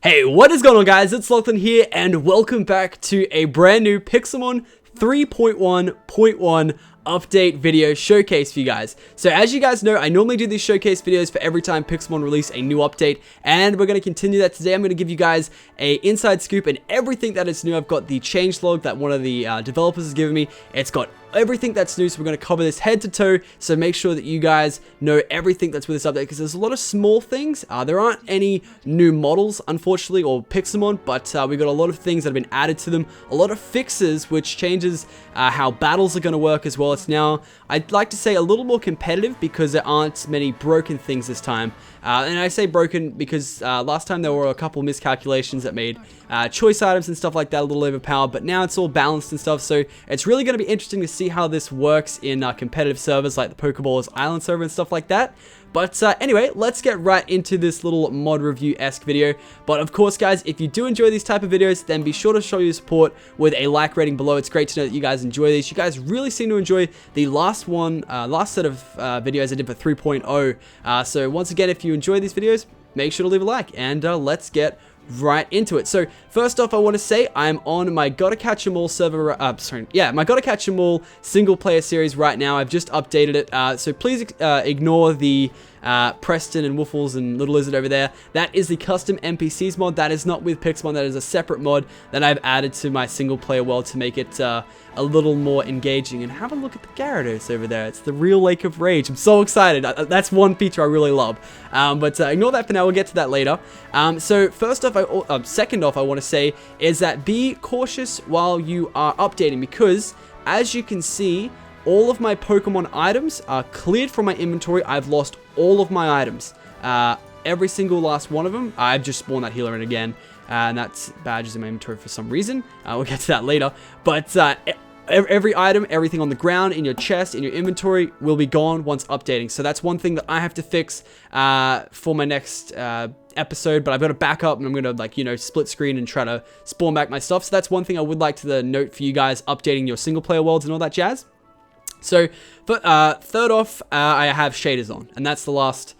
Hey, what is going on, guys? It's Lachlan here, and welcome back to a brand new Pixelmon 3.1.1 update video showcase for you guys. So as you guys know, I normally do these showcase videos for every time Pixelmon release a new update, and we're going to continue that today. I'm going to give you guys a inside scoop and everything that is new. I've got the changelog that one of the developers has given me. It's got everything that's new, so we're going to cover this head to toe, so make sure that you guys know everything that's with this update, because there's a lot of small things. There aren't any new models, unfortunately, or Pixelmon, but we got a lot of things that have been added to them, a lot of fixes, which changes how battles are going to work as well. It's now, I'd like to say, a little more competitive, because there aren't many broken things this time. And I say broken because last time there were a couple miscalculations that made choice items and stuff like that a little overpowered, but now it's all balanced and stuff, so it's really going to be interesting to see how this works in competitive servers like the Pokeballers Island server and stuff like that. But anyway, let's get right into this little mod review-esque video. But of course, guys, if you do enjoy these type of videos, then be sure to show your support with a like rating below. It's great to know that you guys enjoy these. You guys really seem to enjoy the last set of videos I did for 3.0. So once again, if you enjoy these videos, make sure to leave a like, and let's get right into it. So first off, I want to say I'm on my Gotta Catch 'Em All server, my Gotta Catch 'Em All single player series right now. I've just updated it, so please ignore the Preston and Woofles and Little Lizard over there. That is the custom NPCs mod. That is not with Pixelmon. That is a separate mod that I've added to my single player world to make it a little more engaging. And have a look at the Gyarados over there. It's the real Lake of Rage. I'm so excited. That's one feature I really love. But ignore that for now. We'll get to that later. So first off, second off, I want to say is that be cautious while you are updating, because as you can see, all of my Pokemon items are cleared from my inventory. I've lost all of my items. Every single last one of them. I've just spawned that healer in again. And that's badges in my inventory for some reason. We'll get to that later. But every item, everything on the ground, in your chest, in your inventory, will be gone once updating. So that's one thing that I have to fix for my next episode, but I've got to back up, and I'm going to, split screen and try to spawn back my stuff. So that's one thing I would like to note for you guys, updating your single player worlds and all that jazz. So, third off, I have shaders on, and that's the last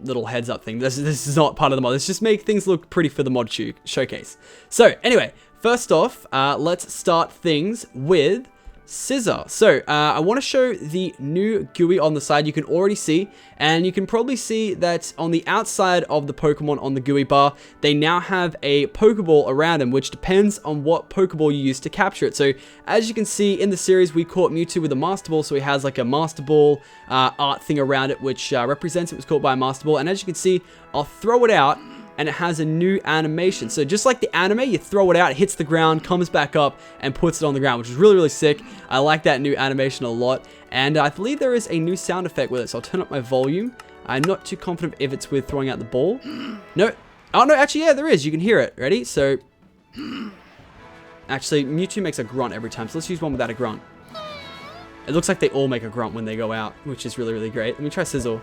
little heads up thing. This is not part of the mod. Let's just make things look pretty for the mod showcase. So, anyway, first off, let's start things with Scissor. So, I want to show the new GUI on the side. You can already see, and you can probably see that on the outside of the Pokemon on the GUI bar, they now have a Pokeball around them, which depends on what Pokeball you use to capture it. So, as you can see in the series, we caught Mewtwo with a Master Ball, so he has like a Master Ball art thing around it, which represents it was caught by a Master Ball. And as you can see, I'll throw it out, and it has a new animation. So just like the anime, you throw it out, it hits the ground, comes back up, and puts it on the ground, which is really, really sick. I like that new animation a lot. And I believe there is a new sound effect with it, so I'll turn up my volume. I'm not too confident if it's with throwing out the ball. No. Oh, no, actually, yeah, there is. You can hear it. Ready? So, actually, Mewtwo makes a grunt every time, so let's use one without a grunt. It looks like they all make a grunt when they go out, which is really, really great. Let me try Scissor.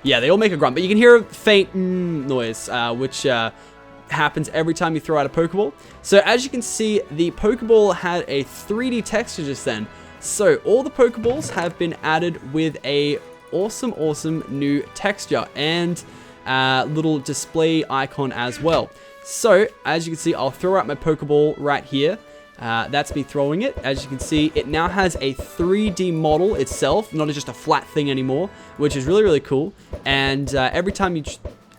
Yeah, they all make a grunt, but you can hear a faint noise, which happens every time you throw out a Pokeball. So as you can see, the Pokeball had a 3D texture just then. So all the Pokeballs have been added with a awesome new texture and little display icon as well. So as you can see, I'll throw out my Pokeball right here. That's me throwing it. As you can see, it now has a 3D model itself, not just a flat thing anymore, which is really, really cool. And every time you...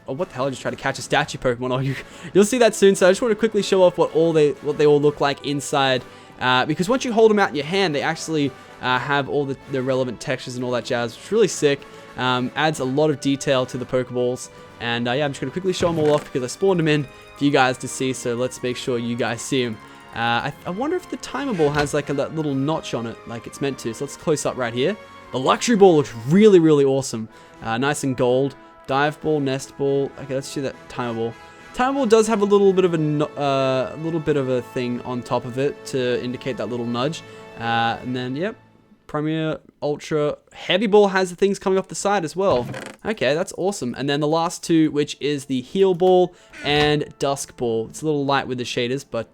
Oh, what the hell? I just tried to catch a statue Pokemon. Oh, you'll see that soon. So I just want to quickly show off what they all look like inside. Because once you hold them out in your hand, they actually have all the relevant textures and all that jazz, which is really sick. Adds a lot of detail to the Pokeballs. And yeah, I'm just going to quickly show them all off because I spawned them in for you guys to see. So let's make sure you guys see them. I wonder if the timer ball has like that little notch on it like it's meant to. So let's close up right here. The luxury ball looks really, really awesome. Nice and gold. Dive ball, nest ball. Okay, let's do that timer ball. Timer ball does have a little bit of a thing on top of it to indicate that little nudge. And then, yep, Premier, Ultra. Heavy ball has the things coming off the side as well. Okay, that's awesome. And then the last two, which is the Heal Ball and Dusk Ball. It's a little light with the shaders, but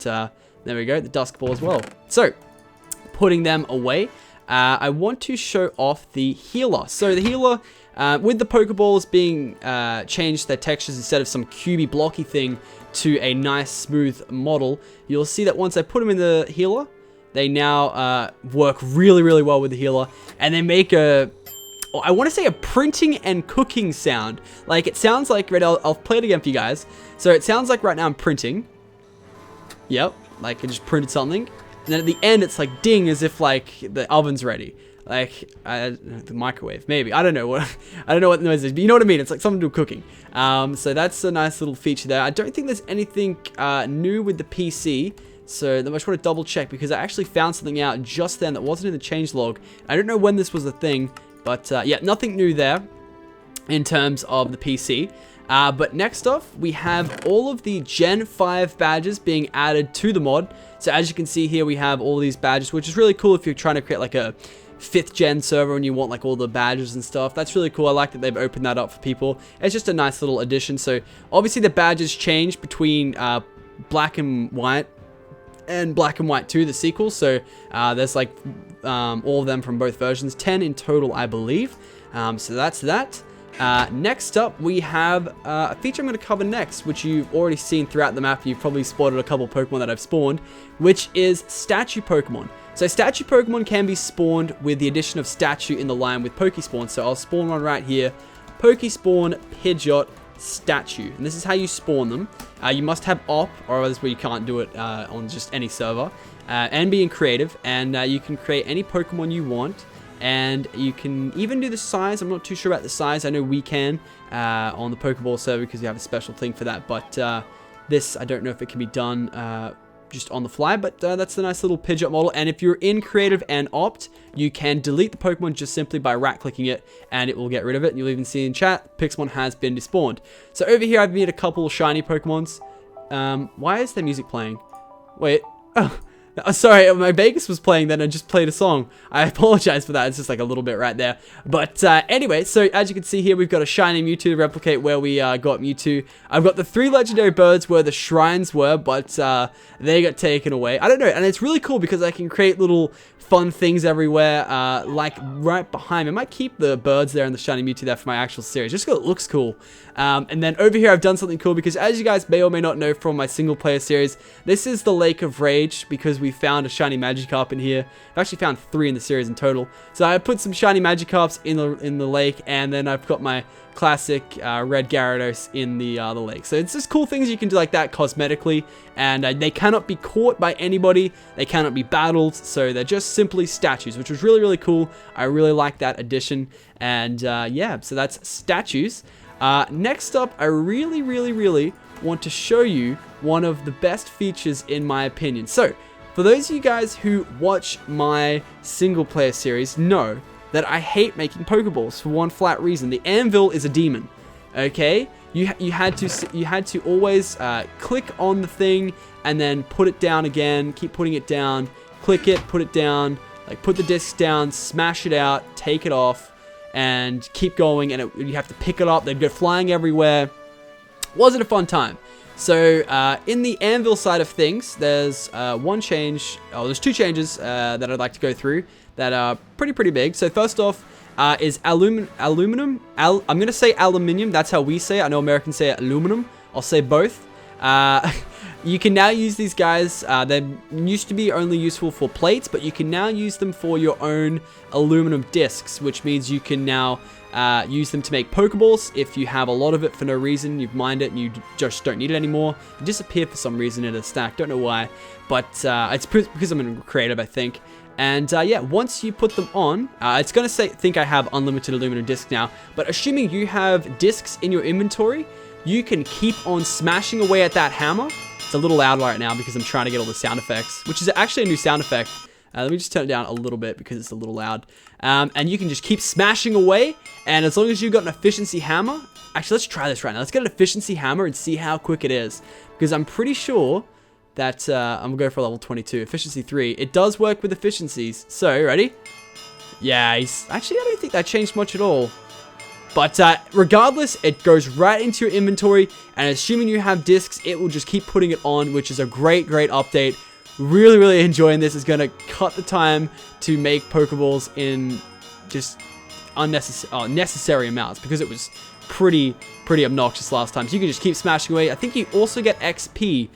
there we go, the Dusk Ball as well. So, putting them away, I want to show off the healer. So the healer With the Pokeballs being changed their textures instead of some cubey blocky thing to a nice smooth model, you'll see that once I put them in the healer, they now work really, really well with the healer, and they make I want to say a printing and cooking sound. Like, it sounds like, right, I'll play it again for you guys. So it sounds like right now I'm printing. Yep, like I just printed something. And then at the end, it's like ding, as if like the oven's ready. Like, the microwave, maybe. I don't know what I don't know what the noise is, but you know what I mean. It's like something to do with cooking. So that's a nice little feature there. I don't think there's anything new with the PC. So I just want to double check, because I actually found something out just then that wasn't in the changelog. I don't know when this was a thing, but yeah, nothing new there in terms of the PC. But next off, we have all of the Gen 5 badges being added to the mod. So as you can see here, we have all these badges, which is really cool if you're trying to create like a 5th gen server and you want like all the badges and stuff. That's really cool. I like that they've opened that up for people. It's just a nice little addition. So obviously the badges change between Black and White and Black and White 2, the sequel. So there's like all of them from both versions, 10 in total, I believe. So that's that. Next up, we have a feature I'm going to cover next, which you've already seen throughout the map. You've probably spotted a couple Pokemon that I've spawned, which is statue Pokemon. So statue Pokemon can be spawned with the addition of statue in the line with Pokespawn. So I'll spawn one right here, Pokespawn, Pidgeot, statue. And this is how you spawn them. You must have op, or else you can't do it on just any server, and being creative. And you can create any Pokemon you want. And you can even do the size. I'm not too sure about the size. I know we can on the Pokeball server, because we have a special thing for that. But this, I don't know if it can be done just on the fly. But that's the nice little Pidgeot model. And if you're in creative and opt, you can delete the Pokemon just simply by right-clicking it, and it will get rid of it. And you'll even see in chat, Pixelmon has been despawned. So over here, I've made a couple shiny Pokemons. Why is there music playing? Wait. Oh. Sorry, my Vegas was playing then. I just played a song. I apologize for that. It's just like a little bit right there. But anyway, so as you can see here, we've got a shiny Mewtwo to replicate where we got Mewtwo. I've got the 3 legendary birds where the shrines were, but they got taken away. I don't know, and it's really cool because I can create little fun things everywhere, like right behind me. I might keep the birds there and the shiny Mewtwo there for my actual series, just because it looks cool. And then over here, I've done something cool because, as you guys may or may not know from my single player series, this is the Lake of Rage, because we found a shiny Magikarp in here. I've actually found 3 in the series in total. So I put some shiny Magikarps in the lake, and then I've got my classic red Gyarados in the lake. So it's just cool things you can do like that cosmetically, and they cannot be caught by anybody. They cannot be battled, so they're just simply statues, which was really, really cool. I really like that addition, and yeah, so that's statues. Next up, I really, really, really want to show you one of the best features in my opinion. So, for those of you guys who watch my single player series know that I hate making Pokeballs for one flat reason. The Anvil is a demon, okay? You had to always click on the thing and then put it down again, keep putting it down, click it, put it down, like put the disc down, smash it out, take it off, and keep going, and you have to pick it up, they'd go flying everywhere. Wasn't a fun time. So in the Anvil side of things, there's there's 2 changes that I'd like to go through that are pretty big. So first off is aluminum. I'm going to say aluminium. That's how we say it. I know Americans say aluminum. I'll say both. You can now use these guys. They used to be only useful for plates, but you can now use them for your own aluminum discs, which means you can now use them to make Pokeballs. If you have a lot of it for no reason, you've mined it and you just don't need it anymore. It disappeared for some reason in a stack, don't know why, but it's because I'm in creative, I think. And yeah, once you put them on, it's going to think I have unlimited aluminum discs now, but assuming you have discs in your inventory, you can keep on smashing away at that hammer. It's a little loud right now because I'm trying to get all the sound effects, which is actually a new sound effect. Let me just turn it down a little bit because it's a little loud. And you can just keep smashing away, and as long as you've got an efficiency hammer... Actually, let's try this right now. Let's get an efficiency hammer and see how quick it is. Because I'm pretty sure that... I'm going to go for level 22. Efficiency 3. It does work with efficiencies. So, ready? Yeah, actually, I don't think that changed much at all. But regardless, it goes right into your inventory, and assuming you have discs, it will just keep putting it on, which is a great update. Really enjoying this. It's going to cut the time to make Pokeballs in just necessary amounts, because it was pretty obnoxious last time. So you can just keep smashing away. I think you also get XP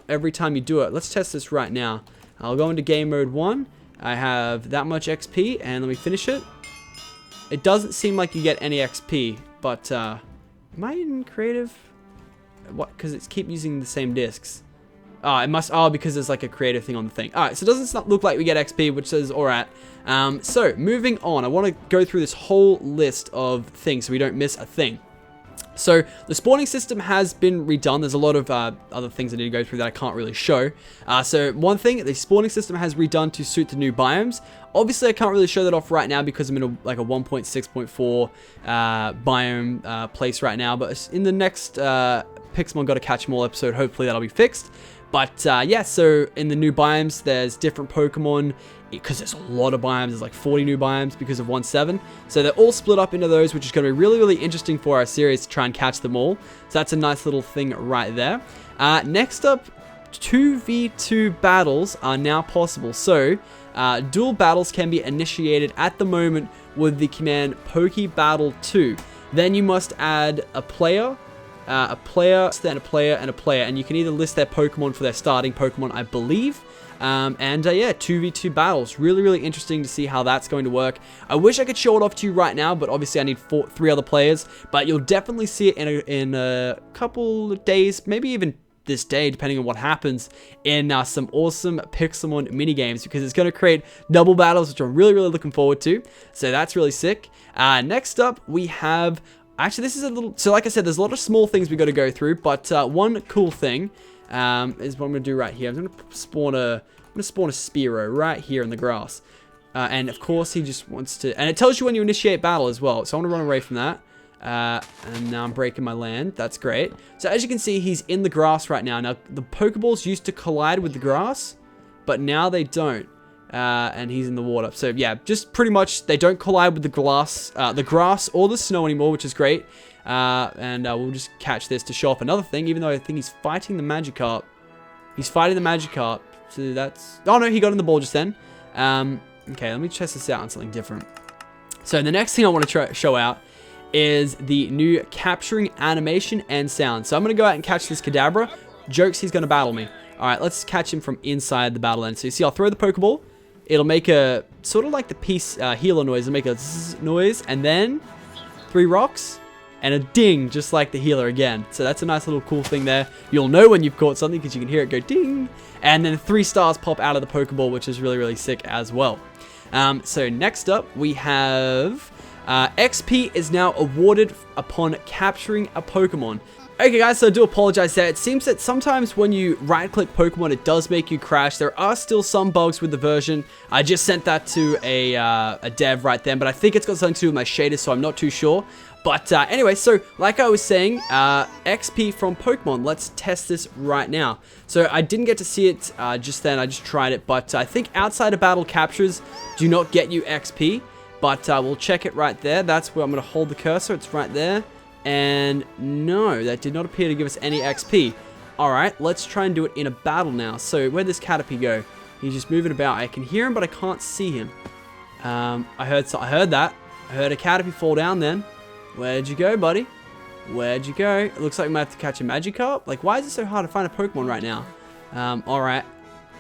every time you do it. Let's test this right now. I'll go into game mode 1. I have that much XP, and let me finish it. It doesn't seem like you get any XP, but am I in creative? What? Because it's keep using the same discs. It must. Oh, because there's like a creative thing on the thing. All right, so it doesn't look like we get XP, which is all right. So moving on, I want to go through this whole list of things so we don't miss a thing. So the spawning system has been redone. There's a lot of other things I need to go through that I can't really show. So one thing, the spawning system has redone to suit the new biomes. Obviously, I can't really show that off right now because I'm in a 1.6.4 biome place right now. But in the next Pixelmon Gotta Catch 'Em All episode, hopefully that'll be fixed. But yeah, so in the new biomes, there's different Pokemon, because there's a lot of biomes. There's like 40 new biomes because of 1.7. So they're all split up into those, which is going to be really interesting for our series to try and catch them all. So that's a nice little thing right there. Next up, 2v2 battles are now possible. So dual battles can be initiated at the moment with the command Pokebattle 2. Then you must add a player, then a player, and a player, and you can either list their Pokemon for their starting Pokemon, I believe. Yeah, 2v2 battles. Really interesting to see how that's going to work. I wish I could show it off to you right now, but obviously I need 3 other players. But you'll definitely see it in a couple of days, maybe even this day, depending on what happens in some awesome Pixelmon minigames, because it's going to create double battles, which I'm really looking forward to. So that's really sick. Next up, we have... Actually, this is a little... So like I said, there's a lot of small things we got to go through, but one cool thing is what I'm going to do right here. I'm going to spawn a Spearow right here in the grass. And of course, he just wants to... And it tells you when you initiate battle as well. So I want to run away from that. And now I'm breaking my land. That's great. So as you can see, he's in the grass right now. Now, the Pokeballs used to collide with the grass, but now they don't. And he's in the water. So yeah, just pretty much they don't collide with the grass or the snow anymore, which is great. We'll just catch this to show off another thing, even though I think he's fighting the Magikarp. He's fighting the Magikarp. So that's... Oh no, he got in the ball just then. Okay, let me test this out on something different. So the next thing I want to show out is the new capturing animation and sound. So I'm going to go out and catch this Kadabra. Jokes, he's going to battle me. Alright, let's catch him from inside the battle end. So you see, I'll throw the Pokeball. It'll make a, sort of like the piece healer noise. It'll make a zzz noise, and then 3 rocks, and a ding, just like the healer again. So that's a nice little cool thing there. You'll know when you've caught something because you can hear it go ding. And then 3 stars pop out of the Pokeball, which is really sick as well. So next up, we have XP is now awarded upon capturing a Pokemon. Okay guys, so I do apologize there. It seems that sometimes when you right-click Pokemon, it does make you crash. There are still some bugs with the version. I just sent that to a dev right then, but I think it's got something to do with my shaders, so I'm not too sure. But anyway, so like I was saying, XP from Pokemon. Let's test this right now. So I didn't get to see it just then. I just tried it, but I think outside of battle captures do not get you XP. But we'll check it right there. That's where I'm going to hold the cursor. It's right there. And no, that did not appear to give us any XP. Alright, let's try and do it in a battle now. So where'd this Caterpie go? He's just moving about. I can hear him, but I can't see him. I heard that. I heard a Caterpie fall down then. Where'd you go, buddy? Where'd you go? It looks like we might have to catch a Magikarp. Like, why is it so hard to find a Pokemon right now? Alright.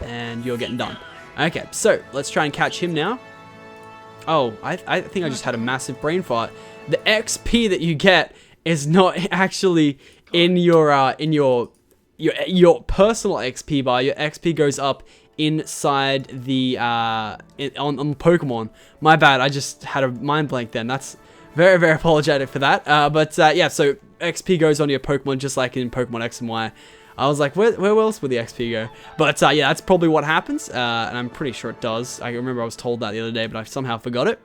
And you're getting done. Okay, so let's try and catch him now. Oh, I think I just had a massive brain fart. The XP that you get is not actually in your personal XP bar. Your XP goes up inside the on Pokemon. My bad. I just had a mind blank then. That's very apologetic for that. Yeah. So XP goes on your Pokemon just like in Pokemon X and Y. I was like, where else would the XP go? But yeah, that's probably what happens, and I'm pretty sure it does. I remember I was told that the other day, but I somehow forgot it.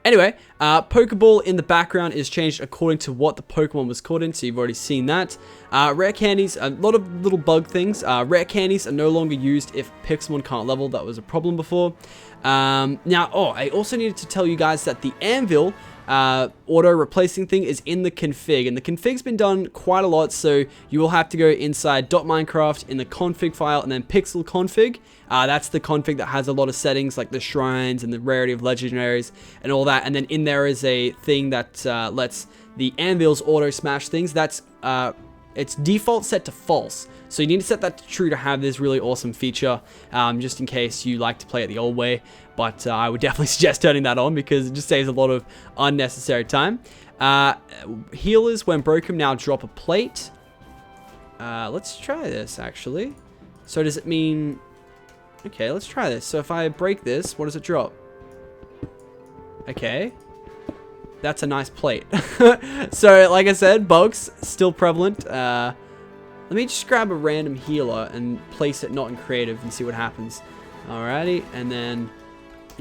Anyway, Pokeball in the background is changed according to what the Pokemon was caught in, so you've already seen that. Rare candies, a lot of little bug things. Rare candies are no longer used if Pixelmon can't level. That was a problem before. I also needed to tell you guys that the Anvil auto replacing thing is in the config, and the config's been done quite a lot, so you will have to go inside .minecraft in the config file and then pixel config. That's the config that has a lot of settings like the shrines and the rarity of legendaries and all that, and then in there is a thing that lets the anvils auto smash things. That's it's default set to false, so you need to set that to true to have this really awesome feature, just in case you like to play it the old way. But I would definitely suggest turning that on because it just saves a lot of unnecessary time. Healers, when broken, now drop a plate. Let's try this, actually. So does it mean... Okay, let's try this. So if I break this, what does it drop? Okay. That's a nice plate. So, like I said, bugs still prevalent. Let me just grab a random healer and place it not in creative and see what happens. Alrighty, and then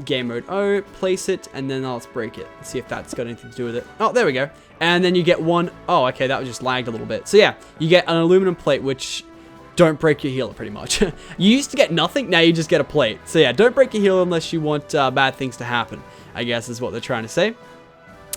game mode O, place it, and then let's break it. Let's see if that's got anything to do with it. Oh, there we go. And then you get one. Oh, okay, that was just lagged a little bit. So yeah, you get an aluminum plate, which don't break your healer pretty much. You used to get nothing, now you just get a plate. So yeah, don't break your healer unless you want bad things to happen, I guess is what they're trying to say.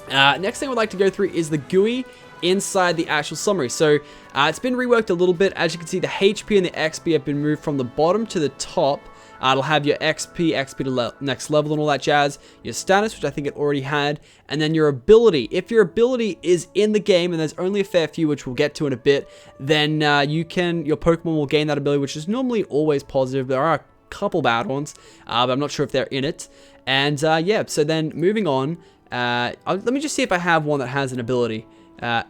Next thing I would like to go through is the GUI inside the actual summary. So it's been reworked a little bit. As you can see, the HP and the XP have been moved from the bottom to the top. It'll have your XP to next level and all that jazz, your status, which I think it already had, and then your ability. If your ability is in the game, and there's only a fair few, which we'll get to in a bit, then your Pokemon will gain that ability, which is normally always positive. There are a couple bad ones, but I'm not sure if they're in it. And yeah, so then moving on, let me just see if I have one that has an ability.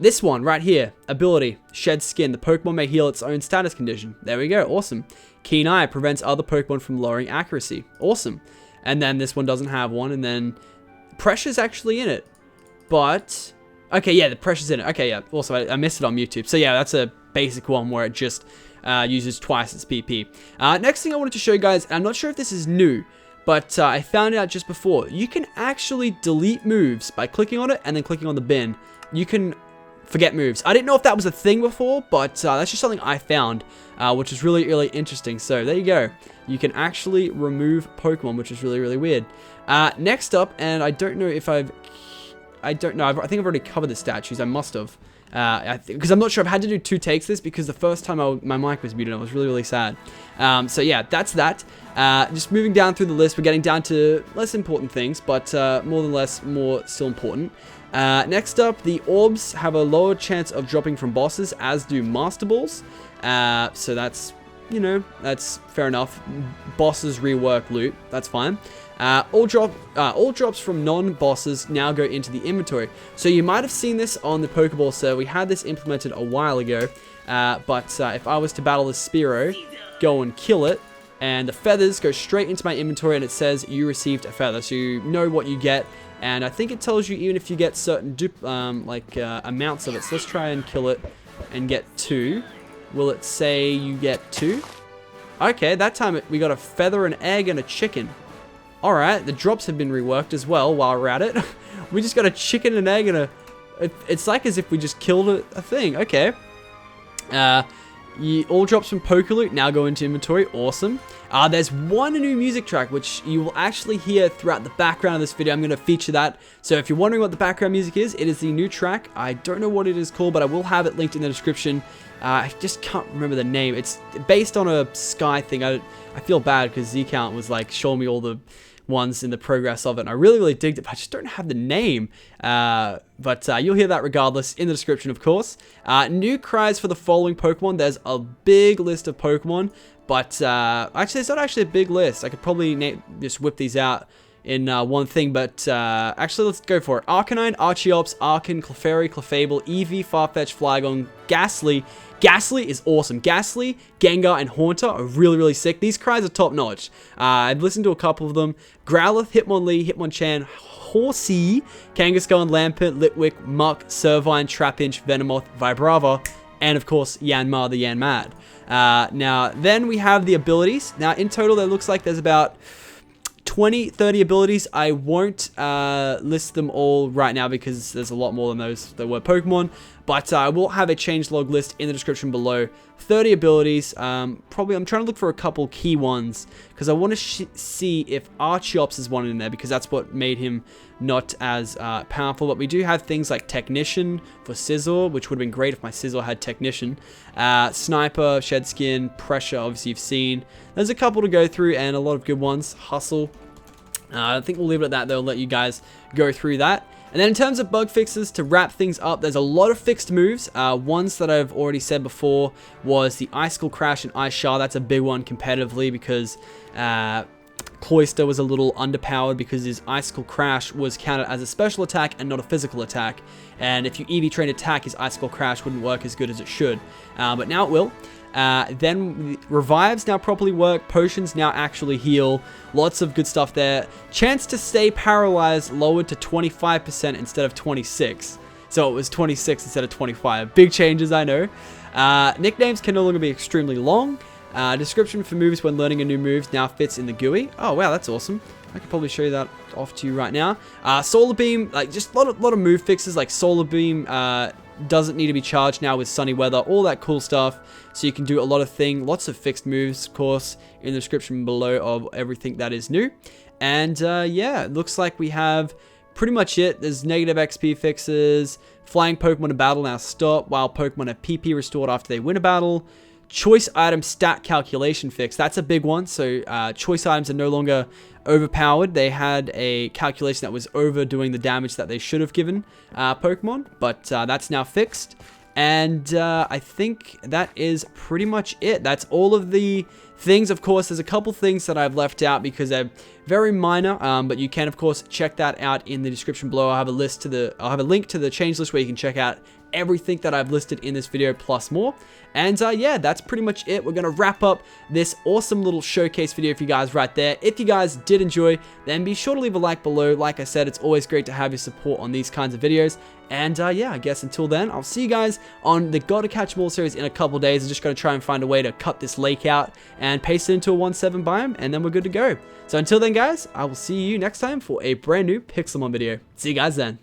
This one right here, ability, shed skin. The Pokemon may heal its own status condition. There we go, awesome. Keen Eye prevents other Pokemon from lowering accuracy. Awesome. And then this one doesn't have one, and then Pressure's actually in it. But, okay, yeah, the Pressure's in it. Okay, yeah, also I missed it on YouTube. So yeah, that's a basic one where it just uses twice its PP. Next thing I wanted to show you guys, and I'm not sure if this is new, but I found it out just before. You can actually delete moves by clicking on it and then clicking on the bin. You can forget moves. I didn't know if that was a thing before, but that's just something I found, which is really, really interesting. So there you go. You can actually remove Pokemon, which is really, really weird. Next up, and I don't know if I think I've already covered the statues. I must have. Because I'm not sure. I've had to do 2 takes this because the first time my mic was muted, I was really, really sad. So yeah, that's that. Just moving down through the list, we're getting down to less important things, but more still important. Next up, the Orbs have a lower chance of dropping from bosses, as do Master Balls. So that's, you know, that's fair enough. Bosses rework loot, that's fine. All drops from non-bosses now go into the inventory. So you might have seen this on the Pokeball server. We had this implemented a while ago. But if I was to battle the Spearow, go and kill it, and the feathers go straight into my inventory, and it says you received a feather, so you know what you get. And I think it tells you even if you get certain amounts of it. So let's try and kill it and get 2. Will it say you get 2? Okay, that time we got a feather, an egg, and a chicken. Alright, the drops have been reworked as well while we're at it. We just got a chicken, an egg, and it's like as if we just killed a thing. Okay. All drops from Pokeloot now go into inventory. Awesome. There's one new music track, which you will actually hear throughout the background of this video. I'm going to feature that. So if you're wondering what the background music is, it is the new track. I don't know what it is called, but I will have it linked in the description. I just can't remember the name. It's based on a Sky thing. I feel bad because Zcount was like showing me all the ones in the progress of it, and I really, really digged it, but I just don't have the name. But you'll hear that regardless in the description, of course. New cries for the following Pokemon. There's a big list of Pokemon, but actually, it's not actually a big list. I could probably just whip these out in one thing, but actually, let's go for it. Arcanine, Archeops, Arcan, Clefairy, Clefable, Eevee, Farfetch, Flygon, Ghastly. Ghastly is awesome. Ghastly, Gengar, and Haunter are really, really sick. These cries are top notch. I've listened to a couple of them. Growlithe, Hitmonlee, Hitmonchan, Horsey, Kangaskhan, Lampent, Litwick, Muck, Servine, Trapinch, Venomoth, Vibrava, and of course, Yanma the Yanmad. Now, then we have the abilities. Now, in total, there looks like there's about 20-30 abilities. I won't list them all right now because there's a lot more than those that were Pokemon, but I will have a changelog list in the description below. 30 abilities. Probably I'm trying to look for a couple key ones because I want to see if Archeops is one in there, because that's what made him not as powerful. But we do have things like Technician for Scissor, which would have been great if my Scissor had Technician. Sniper, Shed Skin, Pressure, obviously you've seen. There's a couple to go through and a lot of good ones. Hustle. I think we'll leave it at that. They'll let you guys go through that. And then in terms of bug fixes, to wrap things up, there's a lot of fixed moves. Ones that I've already said before was the Icicle Crash and Ice Shard. That's a big one competitively because Cloyster was a little underpowered because his Icicle Crash was counted as a special attack and not a physical attack. And if you EV train attack, his Icicle Crash wouldn't work as good as it should. But now it will. Then revives now properly work. Potions now actually heal. Lots of good stuff there. Chance to stay paralyzed lowered to 25% instead of 26. So it was 26 instead of 25. Big changes, I know. Nicknames can no longer be extremely long. Description for moves when learning a new move now fits in the GUI. Oh wow, that's awesome. I could probably show you that off to you right now. Solar Beam, like just a lot of move fixes, like Solar Beam doesn't need to be charged now with sunny weather, all that cool stuff. So you can do a lot of things, lots of fixed moves, of course, in the description below of everything that is new. And yeah, it looks like we have pretty much it. There's negative XP fixes, flying Pokemon in battle now stop, while Pokemon have PP restored after they win a battle. Choice item stat calculation fix. That's a big one. So choice items are no longer overpowered. They had a calculation that was overdoing the damage that they should have given Pokemon, but that's now fixed. And I think that is pretty much it. That's all of the things. Of course, there's a couple things that I've left out because they're very minor, but you can of course check that out in the description below. I'll have a link to the change list where you can check out everything that I've listed in this video plus more. And yeah, that's pretty much it. We're gonna wrap up this awesome little showcase video for you guys right there. If you guys did enjoy, then be sure to leave a like below. Like I said, it's always great to have your support on these kinds of videos. And yeah, I guess until then, I'll see you guys on the Gotta Catch Them All series in a couple days. I'm just gonna try and find a way to cut this lake out and paste it into a 1.7 biome, and then we're good to go. So until then guys, I will see you next time for a brand new Pixelmon video. See you guys then.